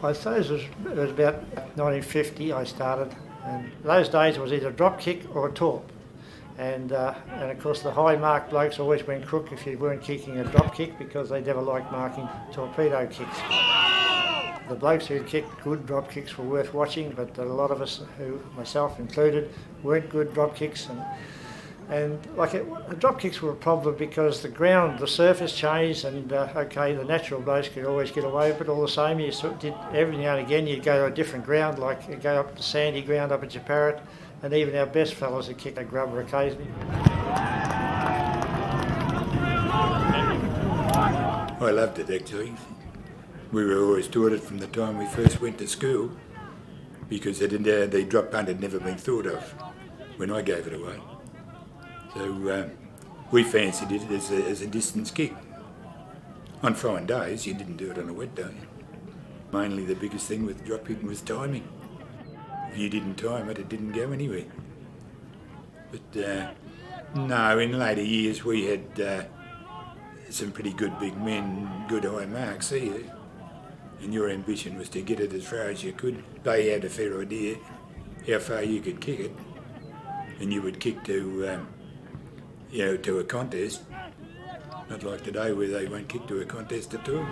I suppose it was about 1950 I started, and those days it was either a drop kick or a torp. And of course the high mark blokes always went crook if you weren't kicking a drop kick because they never liked marking torpedo kicks. The blokes who kicked good drop kicks were worth watching, but a lot of us, who myself included, weren't good drop kicks. The drop kicks were a problem because the surface changed, and the natural blokes could always get away, but all the same, you sort of did every now and again you'd go to a different ground, like you'd go up to sandy ground up at Japarrit, and even our best fellas would kick a grubber occasionally. I loved it actually. We were always taught it from the time we first went to school, because the drop punt had never been thought of when I gave it away. So we fancied it as a distance kick. On fine days, you didn't do it on a wet day. Mainly the biggest thing with drop kicking was timing. If you didn't time it, it didn't go anywhere. But no, in later years we had some pretty good big men, good high marks here. And your ambition was to get it as far as you could. They had a fair idea how far you could kick it. And you would kick to a contest, not like today where they won't kick to a contest at all.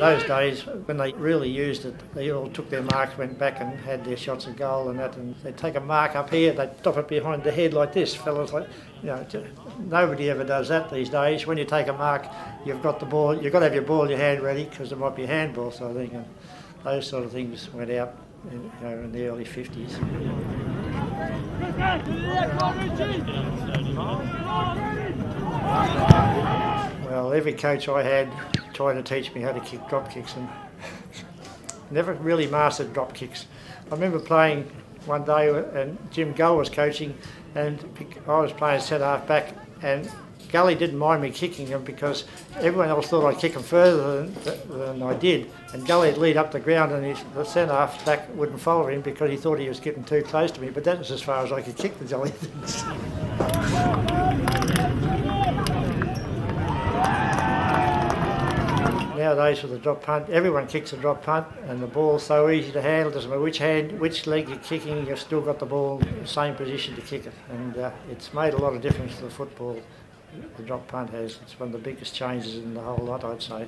Those days, when they really used it, they all took their marks, went back and had their shots of goal and that, and they'd take a mark up here, they'd stop it behind the head like this. Fellas, nobody ever does that these days. When you take a mark, you've got the ball, you've got to have your ball in your hand ready, because there might be a handball, so I think. And those sort of things went out in the early 50s. Well, every coach I had tried to teach me how to kick drop kicks, and never really mastered drop kicks. I remember playing one day and Jim Gull was coaching, and I was playing centre half back, and Gully didn't mind me kicking him because everyone else thought I'd kick him further than I did, and Gully would lead up the ground and the centre half back wouldn't follow him because he thought he was getting too close to me, but that was as far as I could kick the jolly things. Nowadays with the drop punt, everyone kicks a drop punt, and the ball's so easy to handle. Doesn't matter which leg you're kicking, you've still got the ball in the same position to kick it, and it's made a lot of difference to the football. The drop punt has. It's one of the biggest changes in the whole lot, I'd say.